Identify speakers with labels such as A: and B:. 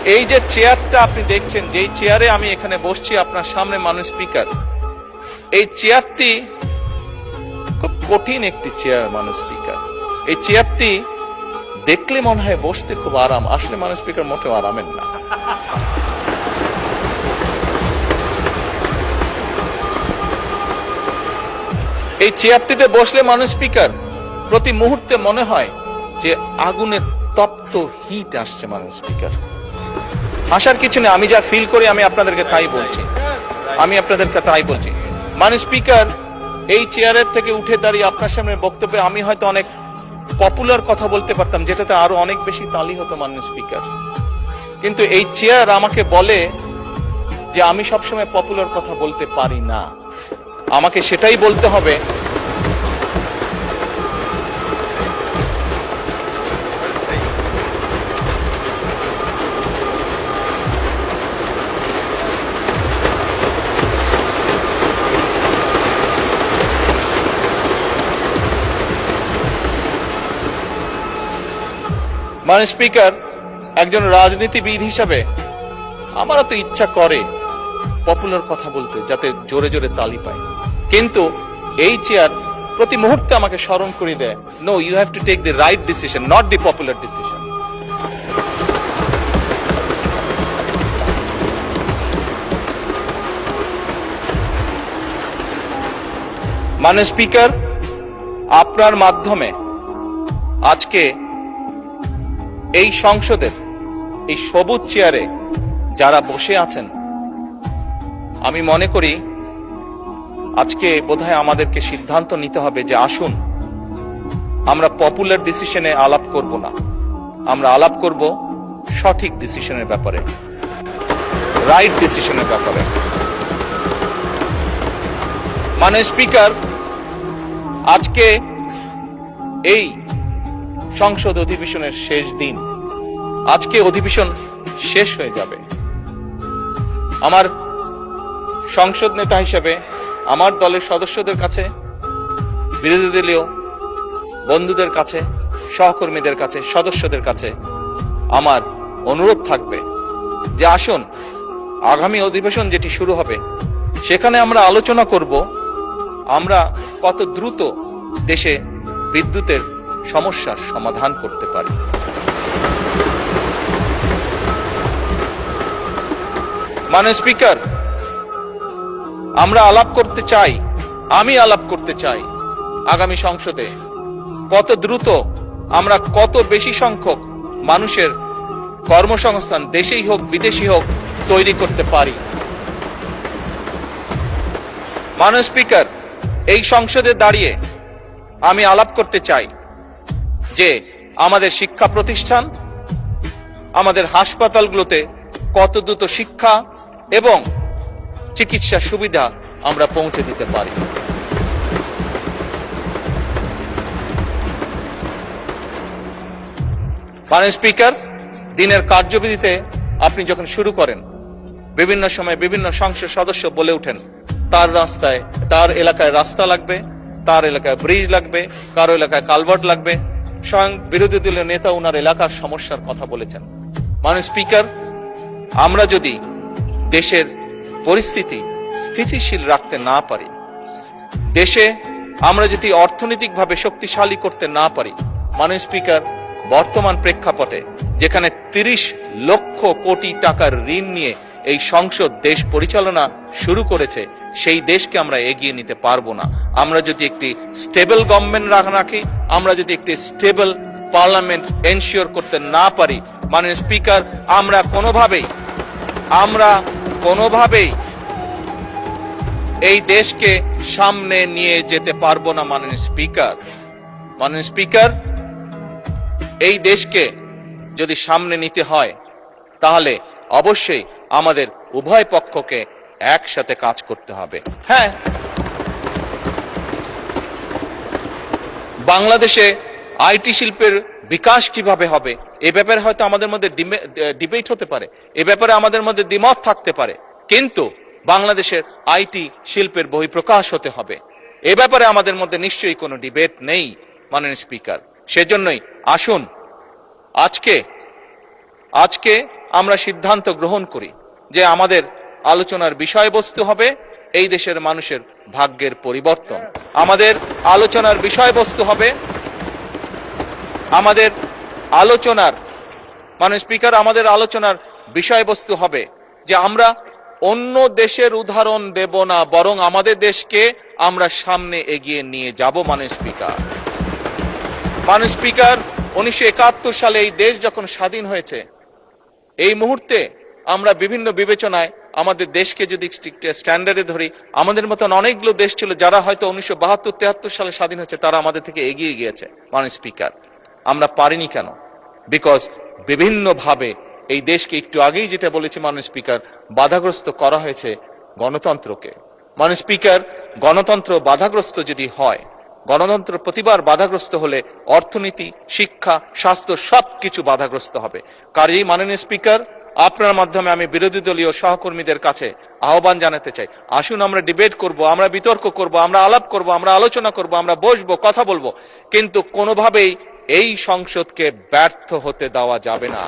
A: এই যে চেয়ারটা আপনি দেখছেন, যেই চেয়ারে আমি এখানে বসছি আপনার সামনে মাননীয় স্পিকার, এই চেয়ারটি খুব কঠিন একটি চেয়ার মাননীয় স্পিকার। এই চেয়ারটি দেখলে মনে হয় বসতে খুব আরাম, আসলে মাননীয় স্পিকার মোটেও আরামের না। এই চেয়ারটিতে বসলে মাননীয় স্পিকার প্রতি মুহূর্তে মনে হয় যে আগুনের তপ্ত হিট আসছে মাননীয় স্পিকার। আসার কিছু নেই, আমি যা ফিল করি আমি আপনাদেরকে তাই বলছি, মাননীয় স্পিকার এই চেয়ারের থেকে উঠে দাঁড়িয়ে আপনার সামনে বক্তব্যে আমি হয়তো অনেক পপুলার কথা বলতে পারতাম, যেটাতে আরো অনেক বেশি তালি হতো মাননীয় স্পিকার। কিন্তু এই চেয়ার আমাকে বলে যে আমি সবসময় পপুলার কথা বলতে পারি না, আমাকে সেটাই বলতে হবে মাননীয় স্পিকার। একজন রাজনীতিবিদ হিসাবে আমারও তো ইচ্ছা করে পপুলার কথা বলতে, যাতে জোরে জোরে তালি পায়, কিন্তু এই চেয়ার প্রতি মুহূর্তে আমাকে স্মরণ করে দেয়, no, you have to take the right decision, not the popular decision. মাননীয় স্পিকার, আপনার মাধ্যমে আজকে এই সংসদের এই সবুজ চেয়ারে যারা বসে আছেন, আমি মনে করি আজকে বোধহয় আমাদেরকে সিদ্ধান্ত নিতে হবে যে আসুন আমরা পপুলার ডিসিশনে আলাপ করব না, আমরা আলাপ করব সঠিক ডিসিশনের ব্যাপারে, রাইট ডিসিশনের ব্যাপারে। মাননীয় স্পিকার, আজকে এই সংসদ অধিবেশনের শেষ দিন, আজকে অধিবেশন শেষ হয়ে যাবে। আমার সংসদ নেতা হিসেবে আমার দলের সদস্যদের কাছে, বিরোধী দলীয় বন্ধুদের কাছে, সহকর্মীদের কাছে, সদস্যদের কাছে আমার অনুরোধ থাকবে যে আসুন আগামী অধিবেশন যেটি শুরু হবে সেখানে আমরা আলোচনা করব আমরা কত দ্রুত দেশে বিদ্যুতের সমস্যার সমাধান করতে পারি। মাননীয় স্পিকার, আমরা আলাপ করতে চাই, আমি আলাপ করতে চাই আগামী সংসদে কত দ্রুত আমরা কত বেশি সংখ্যক মানুষের কর্মসংস্থান, দেশেই হোক বিদেশি হোক, তৈরি করতে পারি। মাননীয় স্পিকার, এই সংসদে দাঁড়িয়ে আমি আলাপ করতে চাই যে আমাদের শিক্ষা প্রতিষ্ঠান, আমাদের হাসপাতালগুলোতে কত দ্রুত শিক্ষা এবং চিকিৎসা সুবিধা আমরা পৌঁছে দিতে পারি। মাননীয় স্পিকার, দিনের কার্যবিধিতে আপনি যখন শুরু করেন, বিভিন্ন সময় বিভিন্ন সংসদ সদস্য বলে ওঠেন তার রাস্তায়, তার এলাকায় রাস্তা লাগবে, তার এলাকায় ব্রিজ লাগবে, কারো এলাকায় কালভার্ট লাগবে। স্বয়ং বিরোধী দলীয় নেতা ওনার এলাকার সমস্যার কথা বলেছেন। মাননীয় স্পিকার, আমরা যদি দেশের পরিস্থিতি স্থিতিশীল রাখতে না পারি, দেশে আমরা যদি অর্থনৈতিকভাবে শক্তিশালী করতে না পারি, মাননীয় স্পিকার, বর্তমান প্রেক্ষাপটে যেখানে 30 লক্ষ কোটি টাকার ঋণ নিয়ে এই সংসদ দেশ পরিচালনা শুরু করেছে, সেই দেশকে আমরা এগিয়ে নিতে পারবো না। আমরা যদি একটি স্টেবল গভর্নমেন্ট রাখি, আমরা যদি একটি স্টেবল পার্লামেন্ট এনশিওর করতে না পারি, মাননীয় স্পিকার, আমরা কোনোভাবেই এই দেশকে সামনে নিয়ে যেতে পারবো না। মাননীয় স্পিকার, এই দেশকে যদি সামনে নিতে হয় তাহলে অবশ্যই আমাদের উভয় পক্ষকে একসাথে কাজ করতে হবে। হ্যাঁ, বাংলাদেশে আইটি শিল্পের বিকাশ কিভাবে হবে এ ব্যাপারে হয়তো আমাদের মধ্যে ডিবেট হতে পারে, এ ব্যাপারে আমাদের মধ্যে দ্বিমত থাকতে পারে, কিন্তু বাংলাদেশের আইটি শিল্পের বহিঃপ্রকাশ হতে হবে, এ ব্যাপারে আমাদের মধ্যে নিশ্চয়ই কোনো ডিবেট নেই। মাননীয় স্পিকার, সেজন্যই আসুন আজকে আমরা সিদ্ধান্ত গ্রহণ করি যে আমাদের আলোচনার বিষয়বস্তু হবে এই দেশের মানুষের ভাগ্যের পরিবর্তন। আমাদের আলোচনার বিষয়বস্তু হবে আমাদের আলোচনার মাননীয় স্পিকার আমাদের আলোচনার বিষয়বস্তু হবে যে আমরা অন্য দেশের উদাহরণ দেব না, বরং আমাদের দেশকে আমরা সামনে এগিয়ে নিয়ে যাব। মাননীয় স্পিকার 1971 সালে এই দেশ যখন স্বাধীন হয়েছে, এই মুহূর্তে আমরা বিভিন্ন বিবেচনায় আমাদের দেশকে যদি স্ট্যান্ডার্ডে ধরি, আমাদের মতন অনেকগুলো দেশ ছিল যারা হয়তো 1972-73 সালে স্বাধীন হয়েছে, তারা আমাদের থেকে এগিয়ে গিয়েছে। মাননীয় স্পিকার, আমরা পারিনি কেন? বিকজ বিভিন্নভাবে এই দেশকে একটু আগেই যেটা বলেছি মাননীয় স্পিকার, বাধাগ্রস্ত করা হয়েছে গণতন্ত্রকে। মাননীয় স্পিকার, গণতন্ত্র বাধাগ্রস্ত যদি হয়, গণতন্ত্র প্রতিবার বাধাগ্রস্ত হলে অর্থনীতি, শিক্ষা, স্বাস্থ্য সবকিছু বাধাগ্রস্ত হবে। কাজেই মাননীয় স্পিকার, আপনার মাধ্যমে আমি বিরোধী দলীয় সহকর্মীদের কাছে আহ্বান জানাতে চাই, আসুন আমরা ডিবেট করব, আমরা বিতর্ক করব, আমরা আলাপ করব, আমরা আলোচনা করব, আমরা বসবো, কথা বলবো, কিন্তু কোনোভাবেই এই সংসদকে ব্যর্থ হতে দেওয়া যাবে না।